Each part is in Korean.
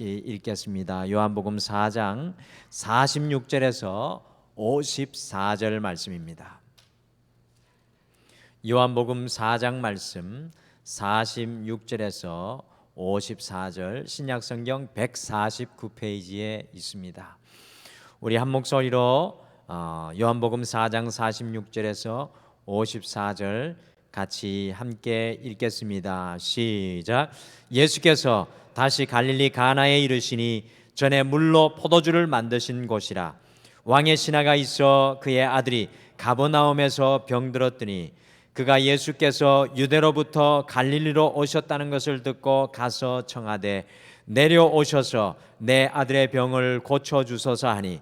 읽겠습니다. 요한복음 4장 46절에서 54절 말씀입니다. 요한복음 4장 말씀 46절에서 54절 신약성경 149페이지에 있습니다. 우리 한 목소리로 요한복음 4장 46절에서 54절 같이 함께 읽겠습니다. 시작. 예수께서 다시 갈릴리 가나에 이르시니 전에 물로 포도주를 만드신 곳이라. 왕의 신하가 있어 그의 아들이 가버나움에서 병들었더니 그가 예수께서 유대로부터 갈릴리로 오셨다는 것을 듣고 가서 청하되 내려오셔서 내 아들의 병을 고쳐주소서 하니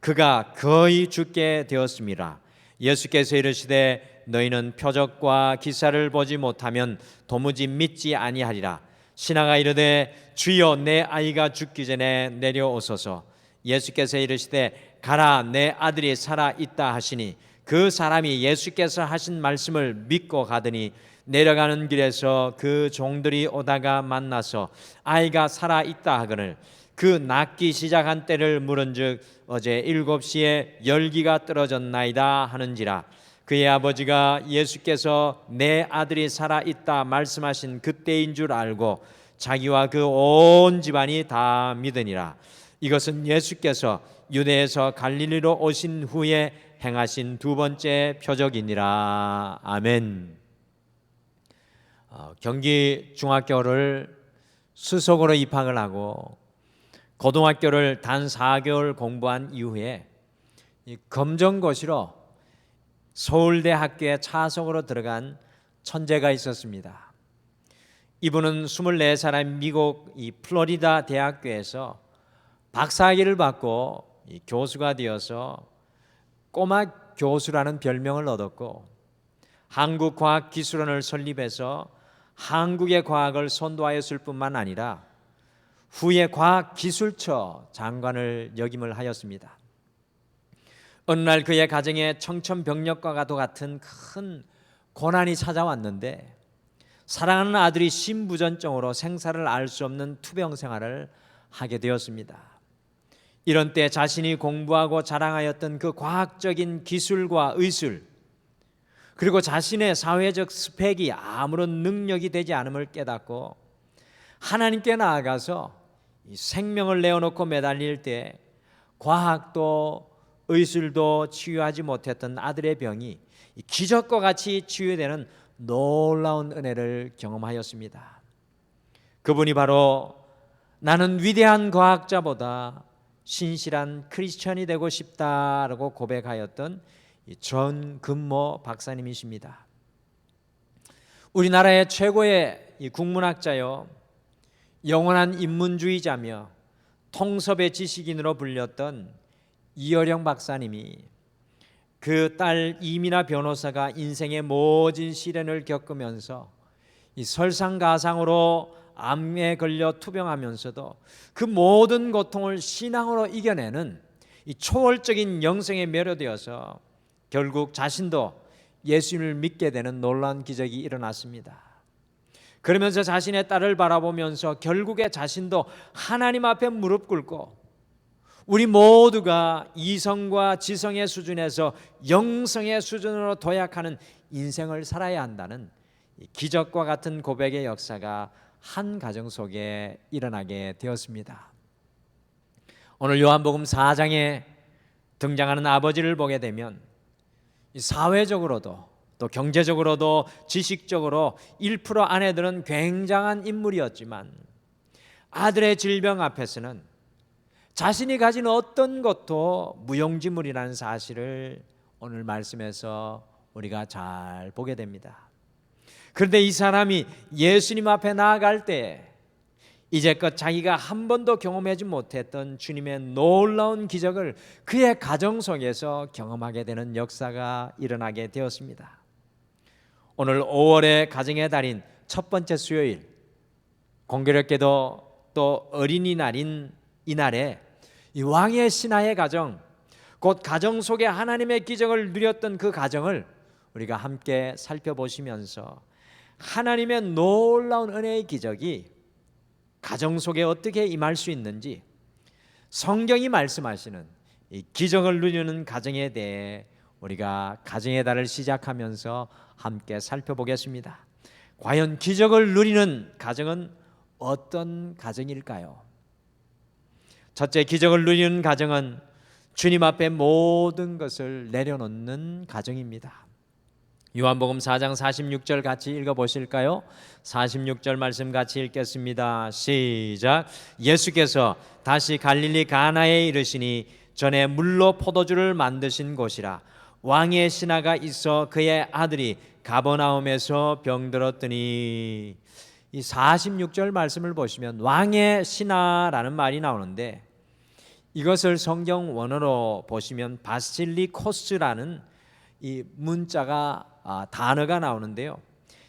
그가 거의 죽게 되었습니다. 예수께서 이르시되 너희는 표적과 기사를 보지 못하면 도무지 믿지 아니하리라. 신하가 이르되 주여 내 아이가 죽기 전에 내려오소서. 예수께서 이르시되 가라 내 아들이 살아 있다 하시니 그 사람이 예수께서 하신 말씀을 믿고 가더니 내려가는 길에서 그 종들이 오다가 만나서 아이가 살아 있다 하거늘 그 낫기 시작한 때를 물은즉 어제 7시에 열기가 떨어졌나이다 하는지라. 그의 아버지가 예수께서 내 아들이 살아있다 말씀하신 그때인 줄 알고 자기와 그 온 집안이 다 믿으니라. 이것은 예수께서 유대에서 갈릴리로 오신 후에 행하신 두 번째 표적이니라. 아멘. 경기 중학교를 수석으로 입학을 하고 고등학교를 단 4개월 공부한 이후에 검정고시로 서울대 학교에 차석으로 들어간 천재가 있었습니다. 이분은 24살의 미국 플로리다 대학교에서 박사학위를 받고 교수가 되어서 꼬마 교수라는 별명을 얻었고 한국과학기술원을 설립해서 한국의 과학을 선도하였을 뿐만 아니라 후에 과학기술처 장관을 역임을 하였습니다. 어느 날 그의 가정에 청천벽력과도 같은 큰 고난이 찾아왔는데 사랑하는 아들이 심부전증으로 생사를 알 수 없는 투병 생활을 하게 되었습니다. 이런 때 자신이 공부하고 자랑하였던 그 과학적인 기술과 의술 그리고 자신의 사회적 스펙이 아무런 능력이 되지 않음을 깨닫고 하나님께 나아가서 생명을 내어놓고 매달릴 때 과학도 의술도 치유하지 못했던 아들의 병이 기적과 같이 치유되는 놀라운 은혜를 경험하였습니다. 그분이 바로 나는 위대한 과학자보다 신실한 크리스천이 되고 싶다라고 고백하였던 전근모 박사님이십니다. 우리나라의 최고의 국문학자요, 영원한 인문주의자며 통섭의 지식인으로 불렸던 이어령 박사님이 그 딸 이민아 변호사가 인생의 모진 시련을 겪으면서 이 설상가상으로 암에 걸려 투병하면서도 그 모든 고통을 신앙으로 이겨내는 이 초월적인 영성에 매료되어서 결국 자신도 예수님을 믿게 되는 놀라운 기적이 일어났습니다. 그러면서 자신의 딸을 바라보면서 결국에 자신도 하나님 앞에 무릎 꿇고 우리 모두가 이성과 지성의 수준에서 영성의 수준으로 도약하는 인생을 살아야 한다는 기적과 같은 고백의 역사가 한 가정 속에 일어나게 되었습니다. 오늘 요한복음 4장에 등장하는 아버지를 보게 되면 사회적으로도 또 경제적으로도 지식적으로 1% 안에 드는 굉장한 인물이었지만 아들의 질병 앞에서는 자신이 가진 어떤 것도 무용지물이라는 사실을 오늘 말씀에서 우리가 잘 보게 됩니다. 그런데 이 사람이 예수님 앞에 나아갈 때 이제껏 자기가 한 번도 경험하지 못했던 주님의 놀라운 기적을 그의 가정 속에서 경험하게 되는 역사가 일어나게 되었습니다. 오늘 5월의 가정의 달인 첫 번째 수요일, 공교롭게도 또 어린이날인 이날에 이 왕의 신하의 가정, 곧 가정 속에 하나님의 기적을 누렸던 그 가정을 우리가 함께 살펴보시면서 하나님의 놀라운 은혜의 기적이 가정 속에 어떻게 임할 수 있는지 성경이 말씀하시는 이 기적을 누리는 가정에 대해 우리가 가정의 달을 시작하면서 함께 살펴보겠습니다. 과연 기적을 누리는 가정은 어떤 가정일까요? 첫째, 기적을 누리는 가정은 주님 앞에 모든 것을 내려놓는 가정입니다. 요한복음 4장 46절 같이 읽어보실까요? 46절 말씀 같이 읽겠습니다. 시작. 예수께서 다시 갈릴리 가나에 이르시니 전에 물로 포도주를 만드신 곳이라. 왕의 신하가 있어 그의 아들이 가버나움에서 병들었더니. 이 46절 말씀을 보시면 왕의 신하라는 말이 나오는데, 이것을 성경 원어로 보시면 바실리코스라는 이 문자가 단어가 나오는데요.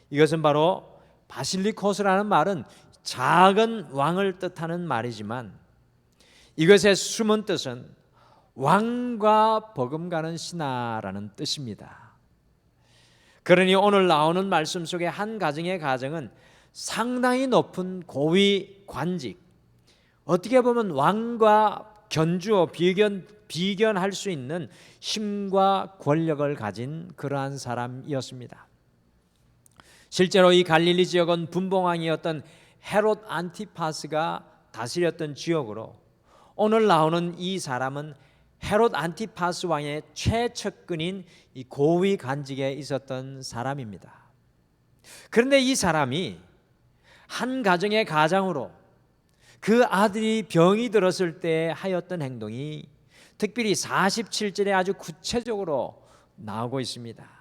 이것은 바로 바실리코스라는 말은 작은 왕을 뜻하는 말이지만 이것의 숨은 뜻은 왕과 버금가는 신하라는 뜻입니다. 그러니 오늘 나오는 말씀 속에 한 가정의 가정은 상당히 높은 고위 관직, 어떻게 보면 왕과 견주어 비견할 수 있는 힘과 권력을 가진 그러한 사람이었습니다. 실제로 이 갈릴리 지역은 분봉왕이었던 헤롯 안티파스가 다스렸던 지역으로, 오늘 나오는 이 사람은 헤롯 안티파스 왕의 최측근인 이 고위 관직에 있었던 사람입니다. 그런데 이 사람이 한 가정의 가장으로 그 아들이 병이 들었을 때 하였던 행동이 특별히 47절에 아주 구체적으로 나오고 있습니다.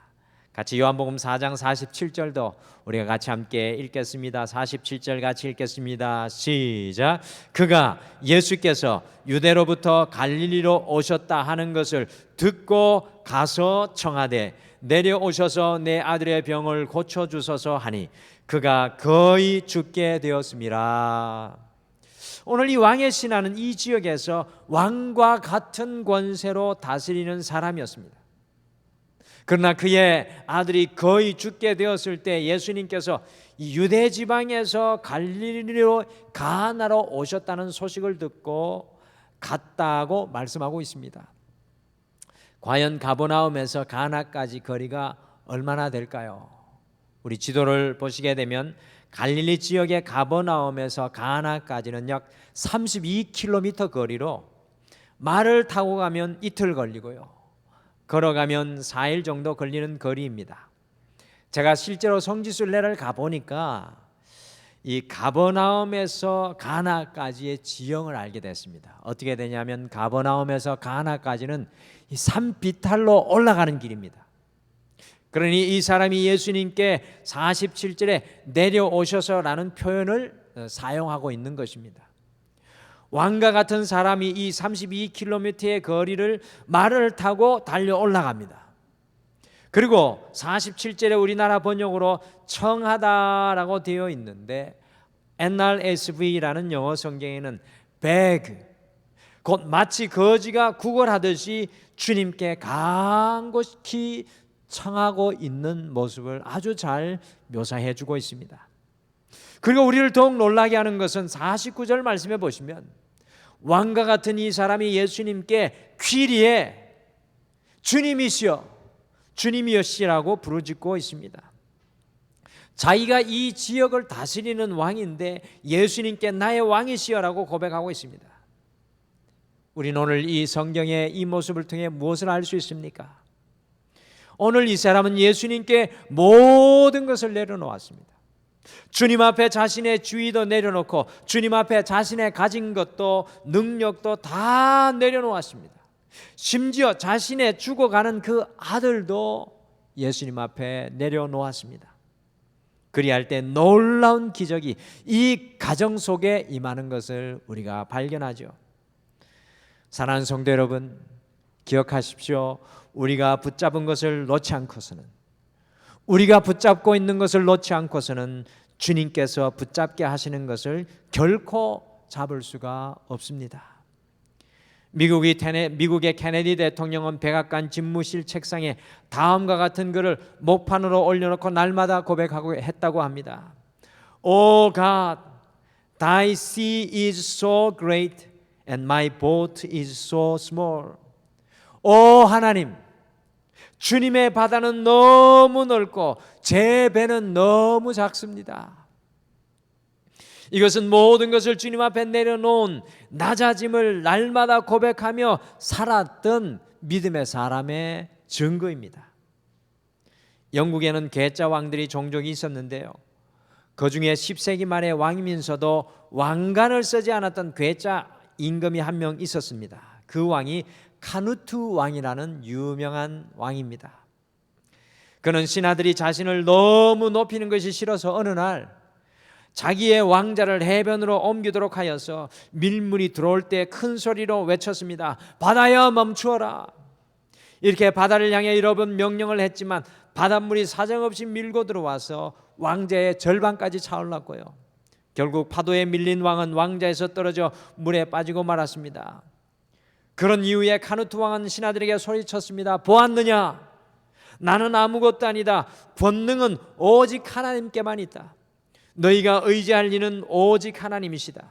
같이 요한복음 4장 47절도 우리가 같이 함께 읽겠습니다. 47절 같이 읽겠습니다. 시작. 그가 예수께서 유대로부터 갈릴리로 오셨다 하는 것을 듣고 가서 청하되 내려오셔서 내 아들의 병을 고쳐주소서 하니 그가 거의 죽게 되었음이라. 오늘 이 왕의 신하는 이 지역에서 왕과 같은 권세로 다스리는 사람이었습니다. 그러나 그의 아들이 거의 죽게 되었을 때 예수님께서 이 유대 지방에서 갈릴리로 가나로 오셨다는 소식을 듣고 갔다고 말씀하고 있습니다. 과연 가버나움에서 가나까지 거리가 얼마나 될까요? 우리 지도를 보시게 되면 갈릴리 지역의 가버나움에서 가나까지는 약 32km 거리로 말을 타고 가면 이틀 걸리고요, 걸어가면 4일 정도 걸리는 거리입니다. 제가 실제로 성지순례를 가보니까 이 가버나움에서 가나까지의 지형을 알게 됐습니다. 어떻게 되냐면 가버나움에서 가나까지는 이 산비탈로 올라가는 길입니다. 그러니 이 사람이 예수님께 47절에 내려오셔서라는 표현을 사용하고 있는 것입니다. 왕과 같은 사람이 이 32km의 거리를 말을 타고 달려 올라갑니다. 그리고 47절에 우리나라 번역으로 청하다라고 되어 있는데 NRSV라는 영어 성경에는 beg, 곧 마치 거지가 구걸하듯이 주님께 간곡히 청하고 있는 모습을 아주 잘 묘사해 주고 있습니다. 그리고 우리를 더욱 놀라게 하는 것은 49절 말씀해 보시면 왕과 같은 이 사람이 예수님께 귀리에 주님이시여 주님이시라고 부르짖고 있습니다. 자기가 이 지역을 다스리는 왕인데 예수님께 나의 왕이시여라고 고백하고 있습니다. 우리는 오늘 이 성경의 이 모습을 통해 무엇을 알 수 있습니까? 오늘 이 사람은 예수님께 모든 것을 내려놓았습니다. 주님 앞에 자신의 주의도 내려놓고 주님 앞에 자신의 가진 것도 능력도 다 내려놓았습니다. 심지어 자신의 죽어가는 그 아들도 예수님 앞에 내려놓았습니다. 그리할 때 놀라운 기적이 이 가정 속에 임하는 것을 우리가 발견하죠. 사랑하는 성도 여러분, 기억하십시오. 우리가 붙잡은 것을 놓지 않고서는, 우리가 붙잡고 있는 것을 놓지 않고서는 주님께서 붙잡게 하시는 것을 결코 잡을 수가 없습니다. 미국의 케네디 대통령은 백악관 집무실 책상에 다음과 같은 글을 목판으로 올려놓고 날마다 고백하고 했다고 합니다. Oh God, Thy sea is so great and my boat is so small. 오 하나님, 주님의 바다는 너무 넓고 제 배는 너무 작습니다. 이것은 모든 것을 주님 앞에 내려놓은 낮아짐을 날마다 고백하며 살았던 믿음의 사람의 증거입니다. 영국에는 괴짜 왕들이 종종 있었는데요, 그 중에 10세기 말의 왕이면서도 왕관을 쓰지 않았던 괴짜 임금이 한 명 있었습니다. 그 왕이 카누트 왕이라는 유명한 왕입니다. 그는 신하들이 자신을 너무 높이는 것이 싫어서 어느 날 자기의 왕자를 해변으로 옮기도록 하여서 밀물이 들어올 때 큰 소리로 외쳤습니다. 바다야 멈추어라. 이렇게 바다를 향해 여러 번 명령을 했지만 바닷물이 사정없이 밀고 들어와서 왕자의 절반까지 차올랐고요, 결국 파도에 밀린 왕은 왕자에서 떨어져 물에 빠지고 말았습니다. 그런 이후에 카누트 왕은 신하들에게 소리쳤습니다. 보았느냐? 나는 아무것도 아니다. 권능은 오직 하나님께만 있다. 너희가 의지할 이는 오직 하나님이시다.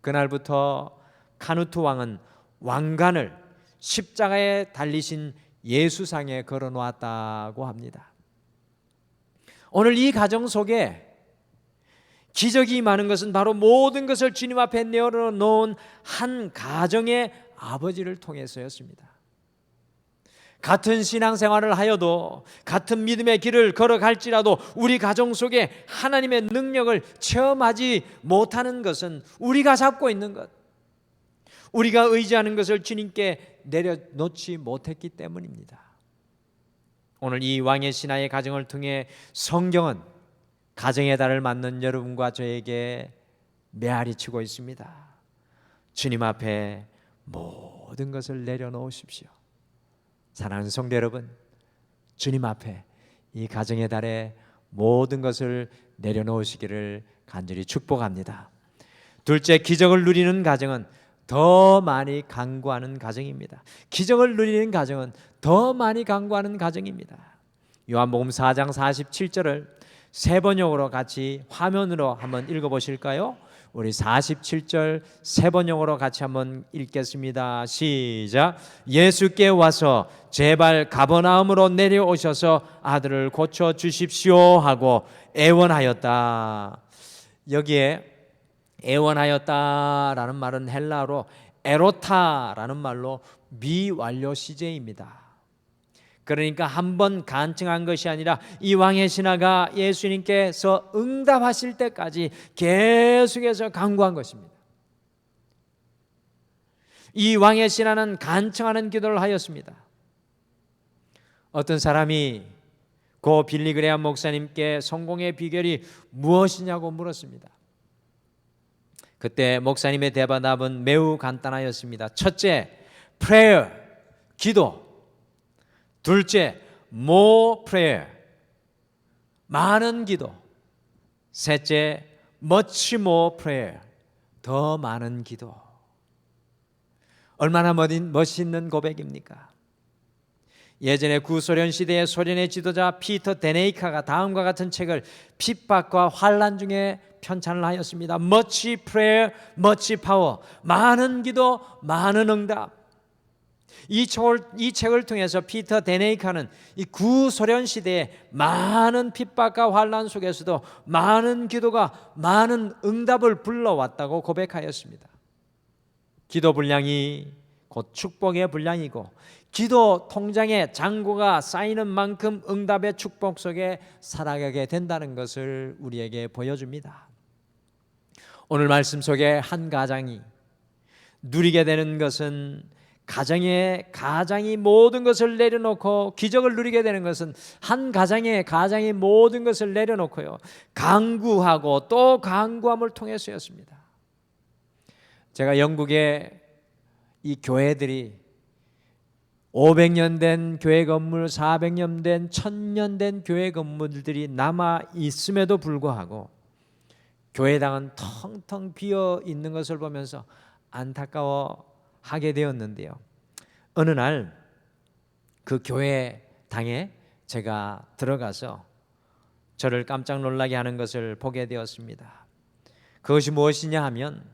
그날부터 카누트 왕은 왕관을 십자가에 달리신 예수상에 걸어놓았다고 합니다. 오늘 이 가정 속에 기적이 많은 것은 바로 모든 것을 주님 앞에 내어놓은 한 가정의 아버지를 통해서였습니다. 같은 신앙생활을 하여도 같은 믿음의 길을 걸어갈지라도 우리 가정 속에 하나님의 능력을 체험하지 못하는 것은 우리가 잡고 있는 것, 우리가 의지하는 것을 주님께 내려놓지 못했기 때문입니다. 오늘 이 왕의 신하의 가정을 통해 성경은 가정의 달을 맞는 여러분과 저에게 메아리치고 있습니다. 주님 앞에 모든 것을 내려놓으십시오. 사랑하는 성도 여러분, 주님 앞에 이 가정의 달에 모든 것을 내려놓으시기를 간절히 축복합니다. 둘째, 기적을 누리는 가정은 더 많이 간구하는 가정입니다. 기적을 누리는 가정은 더 많이 간구하는 가정입니다. 요한복음 4장 47절을 세 번역으로 같이 화면으로 한번 읽어보실까요? 우리 47절 세 번역으로 같이 한번 읽겠습니다. 시작. 예수께 와서 제발 가버나움으로 내려오셔서 아들을 고쳐 주십시오 하고 애원하였다. 여기에 애원하였다라는 말은 헬라어로 에로타라는 말로 미완료 시제입니다. 그러니까 한 번 간청한 것이 아니라 이 왕의 신하가 예수님께서 응답하실 때까지 계속해서 간구한 것입니다. 이 왕의 신하는 간청하는 기도를 하였습니다. 어떤 사람이 고 빌리그레암 목사님께 성공의 비결이 무엇이냐고 물었습니다. 그때 목사님의 대답은 매우 간단하였습니다. 첫째, prayer, 기도. 둘째, more prayer, 많은 기도. 셋째, much more prayer, 더 많은 기도. 얼마나 멋있는 고백입니까? 예전에 구소련 시대의 소련의 지도자 피터 데네이카가 다음과 같은 책을 핍박과 환란 중에 편찬을 하였습니다. Much prayer, much power, 많은 기도, 많은 응답. 이 책을 통해서 피터 데네이카는 이 구소련 시대의 많은 핍박과 환란 속에서도 많은 기도가 많은 응답을 불러왔다고 고백하였습니다. 기도 분량이 곧 축복의 분량이고 기도 통장에 잔고가 쌓이는 만큼 응답의 축복 속에 살아가게 된다는 것을 우리에게 보여줍니다. 오늘 말씀 속에 한 가장이 누리게 되는 것은 가장이 모든 것을 내려놓고 기적을 누리게 되는 것은 한 가장이 모든 것을 내려놓고요 간구하고 또 간구함을 통해서였습니다. 제가 영국의 이 교회들이 500년 된 교회 건물, 400년 된 1000년 된 교회 건물들이 남아 있음에도 불구하고 교회당은 텅텅 비어 있는 것을 보면서 안타까워하게 되었는데요. 어느 날 그 교회당에 제가 들어가서 저를 깜짝 놀라게 하는 것을 보게 되었습니다. 그것이 무엇이냐 하면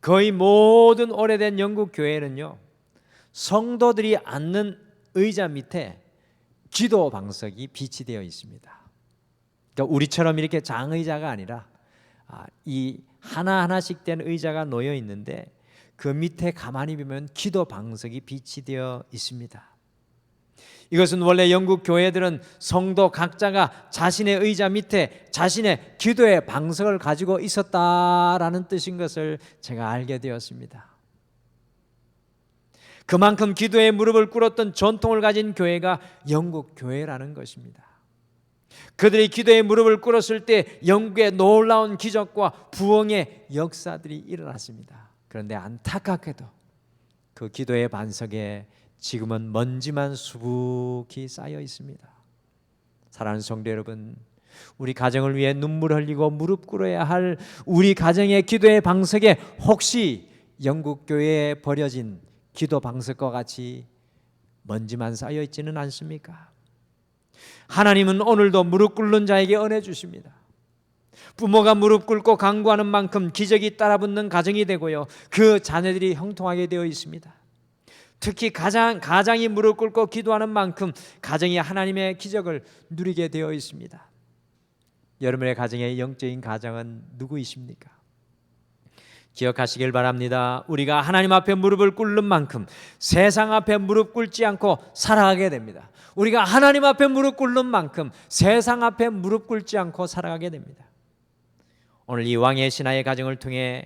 거의 모든 오래된 영국 교회는요, 성도들이 앉는 의자 밑에 기도 방석이 비치되어 있습니다. 그러니까 우리처럼 이렇게 장의자가 아니라 이 하나하나씩 된 의자가 놓여 있는데 그 밑에 가만히 보면 기도 방석이 비치되어 있습니다. 이것은 원래 영국 교회들은 성도 각자가 자신의 의자 밑에 자신의 기도의 방석을 가지고 있었다라는 뜻인 것을 제가 알게 되었습니다. 그만큼 기도에 무릎을 꿇었던 전통을 가진 교회가 영국 교회라는 것입니다. 그들이 기도에 무릎을 꿇었을 때 영국의 놀라운 기적과 부흥의 역사들이 일어났습니다. 그런데 안타깝게도 그 기도의 반석에 지금은 먼지만 수북히 쌓여 있습니다. 사랑하는 성도 여러분, 우리 가정을 위해 눈물 흘리고 무릎 꿇어야 할 우리 가정의 기도의 방석에 혹시 영국 교회에 버려진 기도 방석과 같이 먼지만 쌓여 있지는 않습니까? 하나님은 오늘도 무릎 꿇는 자에게 은혜 주십니다. 부모가 무릎 꿇고 간구하는 만큼 기적이 따라붙는 가정이 되고요, 그 자녀들이 형통하게 되어 있습니다. 특히 가장이 무릎 꿇고 기도하는 만큼 가정이 하나님의 기적을 누리게 되어 있습니다. 여러분의 가정의 영적인 가장은 누구이십니까? 기억하시길 바랍니다. 우리가 하나님 앞에 무릎을 꿇는 만큼 세상 앞에 무릎 꿇지 않고 살아가게 됩니다. 우리가 하나님 앞에 무릎 꿇는 만큼 세상 앞에 무릎 꿇지 않고 살아가게 됩니다. 오늘 이 왕의 신하의 가정을 통해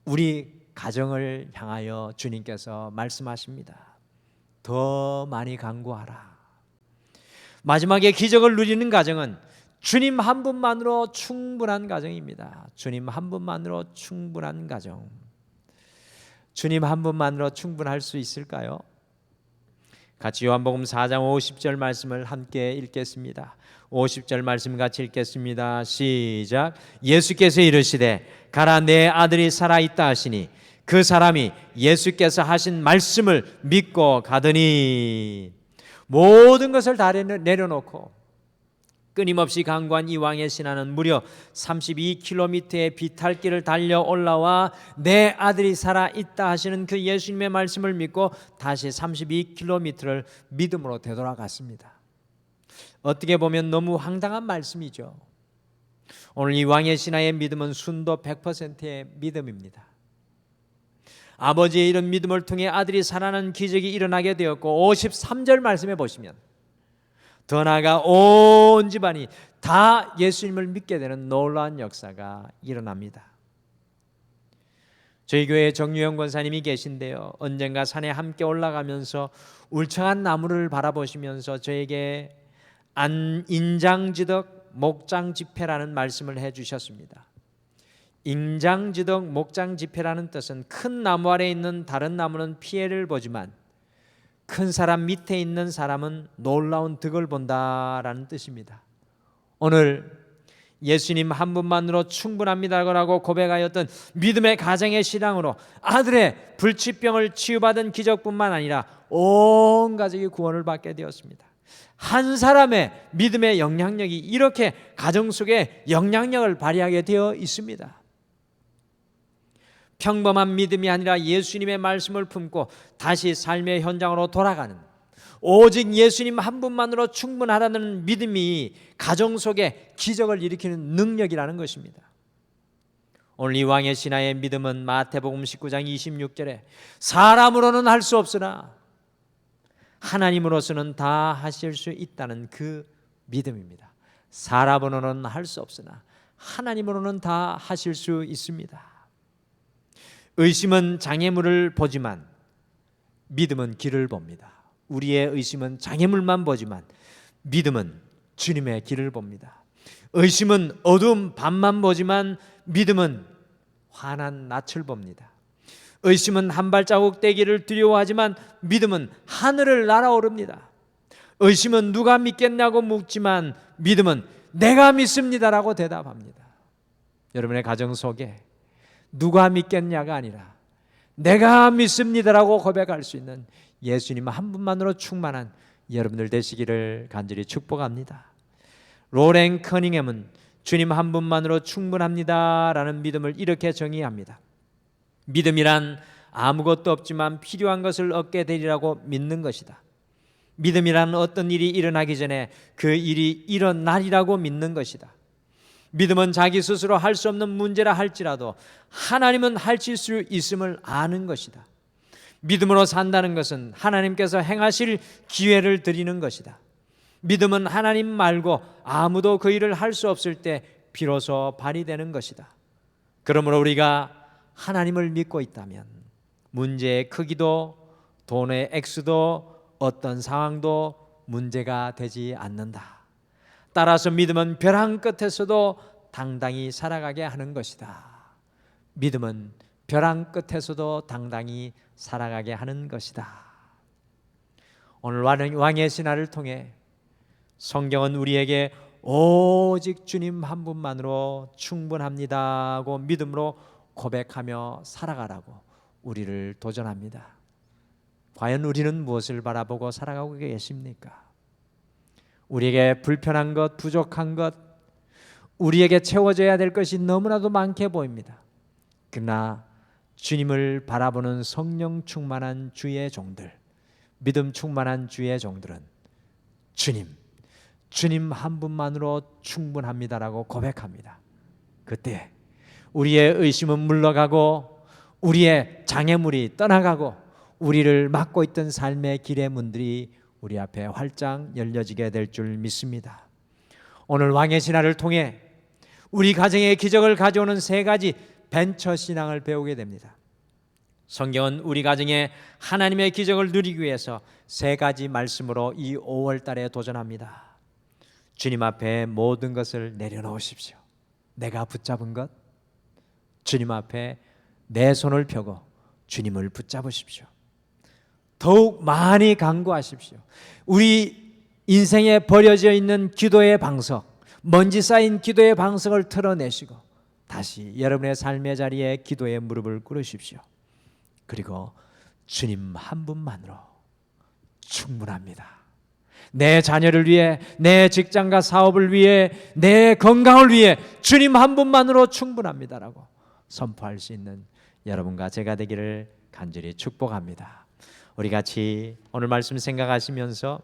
우리 가정을 향하여 주님께서 말씀하십니다. 더 많이 간구하라. 마지막에 기적을 누리는 가정은 주님 한 분만으로 충분한 가정입니다. 주님 한 분만으로 충분한 가정. 주님 한 분만으로 충분할 수 있을까요? 같이 요한복음 4장 50절 말씀을 함께 읽겠습니다. 50절 말씀 같이 읽겠습니다. 시작. 예수께서 이르시되 가라, 내 아들이 살아있다 하시니 그 사람이 예수께서 하신 말씀을 믿고 가더니, 모든 것을 다 내려놓고 끊임없이 간구한 이 왕의 신하는 무려 32km의 비탈길을 달려 올라와 내 아들이 살아있다 하시는 그 예수님의 말씀을 믿고 다시 32km를 믿음으로 되돌아갔습니다. 어떻게 보면 너무 황당한 말씀이죠. 오늘 이 왕의 신하의 믿음은 순도 100%의 믿음입니다. 아버지의 이런 믿음을 통해 아들이 살아나는 기적이 일어나게 되었고, 53절 말씀에 보시면 더 나아가 온 집안이 다 예수님을 믿게 되는 놀라운 역사가 일어납니다. 저희 교회에 정유영 권사님이 계신데요, 언젠가 산에 함께 올라가면서 울창한 나무를 바라보시면서 저에게 인장지덕 목장지폐라는 말씀을 해주셨습니다. 인장지덕 목장지폐라는 뜻은 큰 나무 아래에 있는 다른 나무는 피해를 보지만 큰 사람 밑에 있는 사람은 놀라운 득을 본다라는 뜻입니다. 오늘 예수님 한 분만으로 충분합니다라고 고백하였던 믿음의 가정의 신앙으로 아들의 불치병을 치유받은 기적뿐만 아니라 온 가족이 구원을 받게 되었습니다. 한 사람의 믿음의 영향력이 이렇게 가정 속에 영향력을 발휘하게 되어 있습니다. 평범한 믿음이 아니라 예수님의 말씀을 품고 다시 삶의 현장으로 돌아가는, 오직 예수님 한 분만으로 충분하다는 믿음이 가정 속에 기적을 일으키는 능력이라는 것입니다. 오늘 이 왕의 신하의 믿음은 마태복음 19장 26절에 사람으로는 할 수 없으나 하나님으로서는 다 하실 수 있다는 그 믿음입니다. 사람으로는 할 수 없으나 하나님으로는 다 하실 수 있습니다. 의심은 장애물을 보지만 믿음은 길을 봅니다. 우리의 의심은 장애물만 보지만 믿음은 주님의 길을 봅니다. 의심은 어두운 밤만 보지만 믿음은 환한 낯을 봅니다. 의심은 한 발자국 떼기를 두려워하지만 믿음은 하늘을 날아오릅니다. 의심은 누가 믿겠냐고 묻지만 믿음은 내가 믿습니다라고 대답합니다. 여러분의 가정 속에 누가 믿겠냐가 아니라 내가 믿습니다라고 고백할 수 있는 예수님 한 분만으로 충만한 여러분들 되시기를 간절히 축복합니다. 로렌 커닝햄은 주님 한 분만으로 충분합니다라는 믿음을 이렇게 정의합니다. 믿음이란 아무것도 없지만 필요한 것을 얻게 되리라고 믿는 것이다. 믿음이란 어떤 일이 일어나기 전에 그 일이 일어나리라고 믿는 것이다. 믿음은 자기 스스로 할 수 없는 문제라 할지라도 하나님은 하실 수 있음을 아는 것이다. 믿음으로 산다는 것은 하나님께서 행하실 기회를 드리는 것이다. 믿음은 하나님 말고 아무도 그 일을 할 수 없을 때 비로소 발휘되는 것이다. 그러므로 우리가 하나님을 믿고 있다면 문제의 크기도 돈의 액수도 어떤 상황도 문제가 되지 않는다. 따라서 믿음은 벼랑 끝에서도 당당히 살아가게 하는 것이다. 믿음은 벼랑 끝에서도 당당히 살아가게 하는 것이다. 오늘 왕의 신화를 통해 성경은 우리에게 오직 주님 한 분만으로 충분합니다고 믿음으로 고백하며 살아가라고 우리를 도전합니다. 과연 우리는 무엇을 바라보고 살아가고 계십니까? 우리에게 불편한 것, 부족한 것, 우리에게 채워져야 될 것이 너무나도 많게 보입니다. 그러나 주님을 바라보는 성령 충만한 주의 종들, 믿음 충만한 주의 종들은 주님 한 분만으로 충분합니다라고 고백합니다. 그때 우리의 의심은 물러가고 우리의 장애물이 떠나가고 우리를 막고 있던 삶의 길의 문들이 우리 앞에 활짝 열려지게 될 줄 믿습니다. 오늘 왕의 신화를 통해 우리 가정의 기적을 가져오는 세 가지 벤처 신앙을 배우게 됩니다. 성경은 우리 가정에 하나님의 기적을 누리기 위해서 세 가지 말씀으로 이 5월 달에 도전합니다. 주님 앞에 모든 것을 내려놓으십시오. 내가 붙잡은 것, 주님 앞에 내 손을 펴고 주님을 붙잡으십시오. 더욱 많이 간구하십시오. 우리 인생에 버려져 있는 기도의 방석, 먼지 쌓인 기도의 방석을 털어내시고 다시 여러분의 삶의 자리에 기도의 무릎을 꿇으십시오. 그리고 주님 한 분만으로 충분합니다. 내 자녀를 위해, 내 직장과 사업을 위해, 내 건강을 위해 주님 한 분만으로 충분합니다라고 선포할 수 있는 여러분과 제가 되기를 간절히 축복합니다. 우리 같이 오늘 말씀 생각하시면서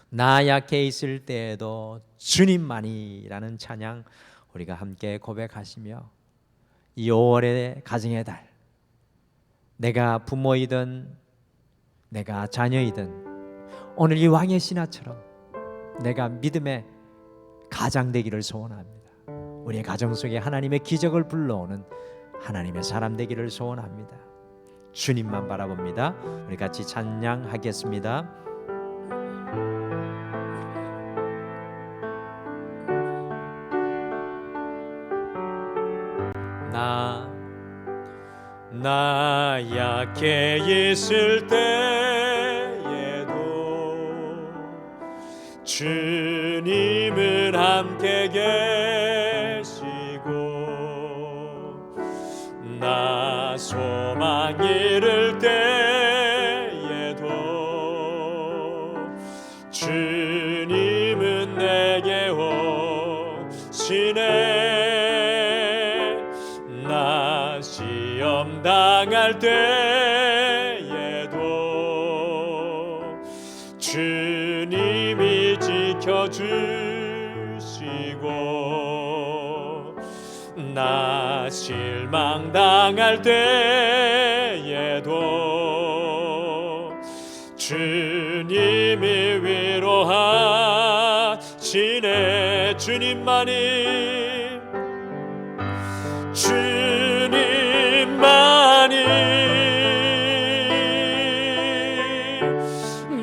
나 약해 있을 때에도 주님만이라는 찬양 우리가 함께 고백하시며 이 5월의 가정의 달, 내가 부모이든 내가 자녀이든 오늘 이 왕의 신화처럼 내가 믿음의 가장 되기를 소원합니다. 우리의 가정 속에 하나님의 기적을 불러오는 하나님의 사람 되기를 소원합니다. 주님만 바라봅니다. 우리 같이 찬양하겠습니다. 나 약해 있을 때에도 주님은 함께 계시고 나 소망 잃을 때에도 주님은 내게 오시네. 나 시험 당할 때에도 주님이 지켜주시고 나 실망 당할 때에도 주님이 위로하시네. 주님만이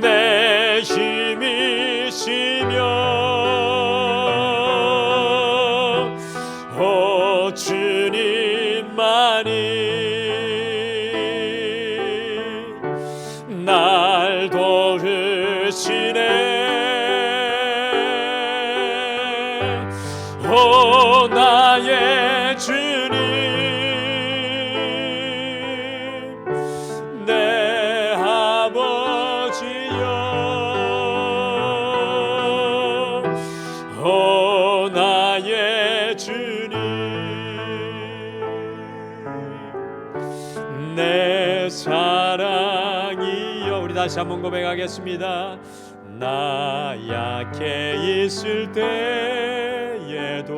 내 힘이시며 오 주님만이 날 도우시네. 오 나의 주님 내 아버지여 오 나의 내 사랑이여. 우리 다시 한번 고백하겠습니다. 나 약해 있을 때에도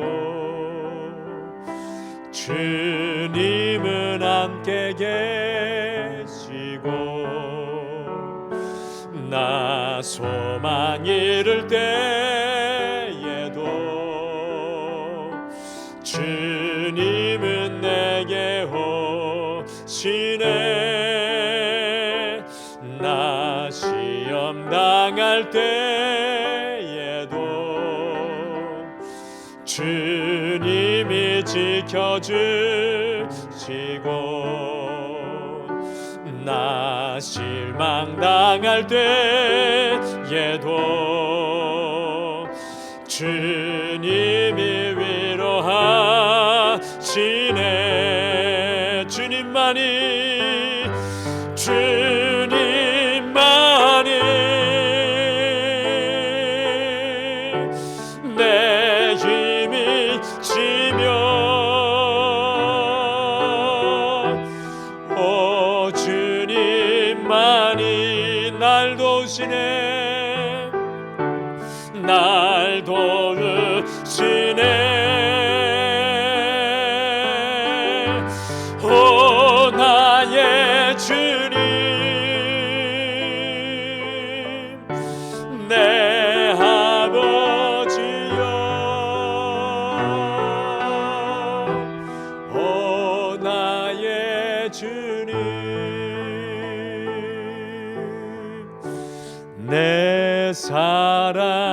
주님은 함께 계시고, 나 소망 잃을 때에도 주님은 내게 오시네. 나 시험 당할 때에도 주님이 지켜주시고, 나 실망 당할 때에도 주님이 위로하시네. 주님만이 내 힘이시며, 오 주님만이 날 도우시네. 날 도우시네. 오 나의 주님, 내 아버지여. 오 나의 주님, 내 사랑이여.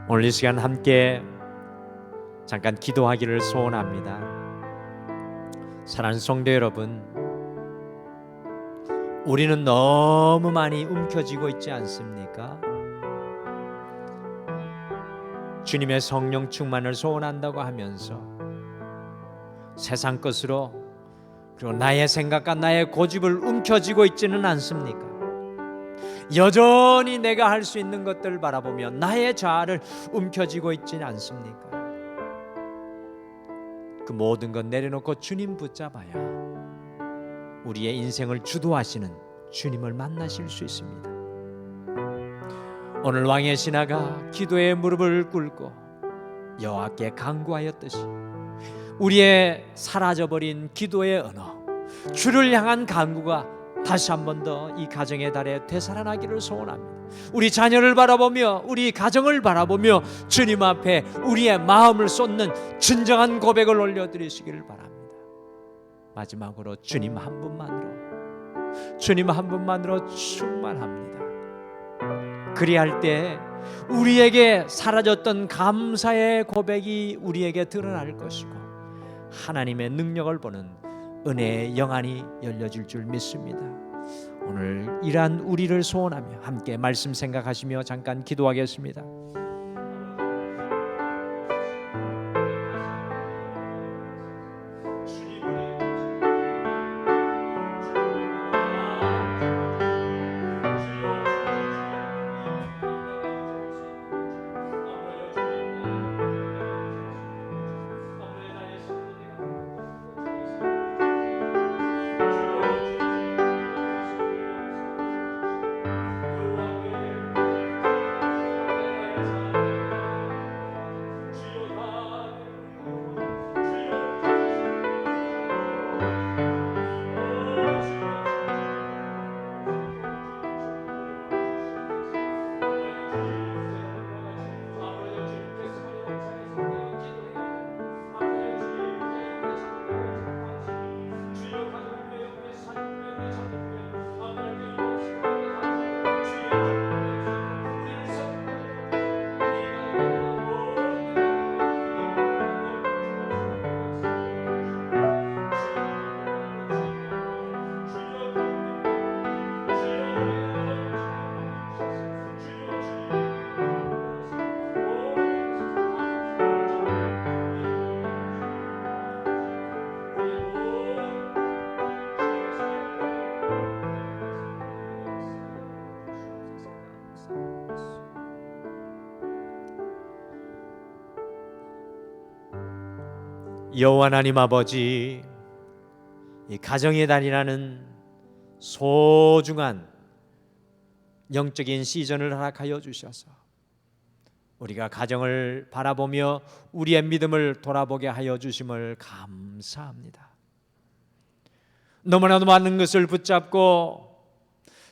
오늘 이 시간 함께 잠깐 기도하기를 소원합니다. 사랑하는 성도 여러분, 우리는 너무 많이 움켜쥐고 있지 않습니까? 주님의 성령 충만을 소원한다고 하면서 세상 것으로, 그리고 나의 생각과 나의 고집을 움켜쥐고 있지는 않습니까? 여전히 내가 할 수 있는 것들을 바라보며 나의 자아를 움켜쥐고 있지는 않습니까? 그 모든 것 내려놓고 주님 붙잡아야 우리의 인생을 주도하시는 주님을 만나실 수 있습니다. 오늘 왕의 신하가 기도의 무릎을 꿇고 여호와께 간구하였듯이 우리의 사라져버린 기도의 언어, 주를 향한 간구가 다시 한 번 더 이 가정의 달에 되살아나기를 소원합니다. 우리 자녀를 바라보며, 우리 가정을 바라보며 주님 앞에 우리의 마음을 쏟는 진정한 고백을 올려드리시기를 바랍니다. 마지막으로 주님 한 분만으로 충만합니다. 그리할 때 우리에게 사라졌던 감사의 고백이 우리에게 드러날 것이고, 하나님의 능력을 보는 은혜의 영안이 열려질 줄 믿습니다. 오늘 이러한 우리를 소원하며 함께 말씀 생각하시며 잠깐 기도하겠습니다. 여호와 하나님 아버지, 이 가정의 달이라는 소중한 영적인 시즌을 허락하여 주셔서 우리가 가정을 바라보며 우리의 믿음을 돌아보게 하여 주심을 감사합니다. 너무나도 많은 것을 붙잡고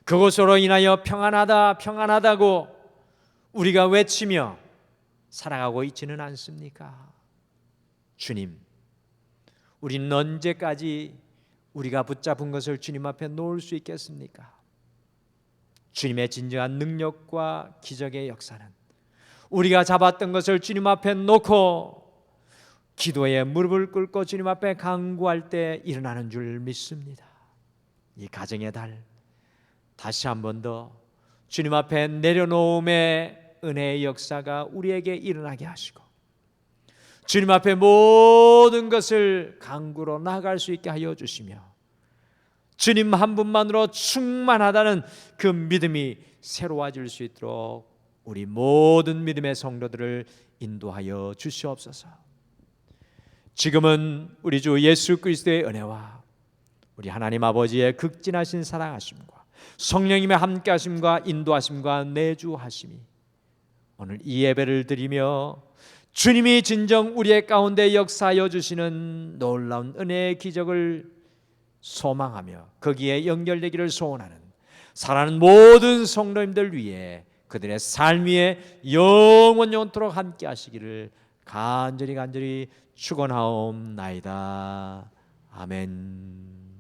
그것으로 인하여 평안하다 평안하다고 우리가 외치며 살아가고 있지는 않습니까? 주님, 우리는 언제까지 우리가 붙잡은 것을 주님 앞에 놓을 수 있겠습니까? 주님의 진정한 능력과 기적의 역사는 우리가 잡았던 것을 주님 앞에 놓고 기도에 무릎을 꿇고 주님 앞에 간구할 때 일어나는 줄 믿습니다. 이 가정의 달 다시 한 번 더 주님 앞에 내려놓음의 은혜의 역사가 우리에게 일어나게 하시고 주님 앞에 모든 것을 간구로 나아갈 수 있게 하여 주시며 주님 한 분만으로 충만하다는 그 믿음이 새로워질 수 있도록 우리 모든 믿음의 성도들을 인도하여 주시옵소서. 지금은 우리 주 예수 그리스도의 은혜와 우리 하나님 아버지의 극진하신 사랑하심과 성령님의 함께하심과 인도하심과 내주하심이 오늘 이 예배를 드리며 주님이 진정 우리의 가운데 역사하여 주시는 놀라운 은혜의 기적을 소망하며 거기에 연결되기를 소원하는 사랑하는 모든 성도님들 위해 그들의 삶 위에 영원토록 함께 하시기를 간절히 축원하옵나이다. 아멘.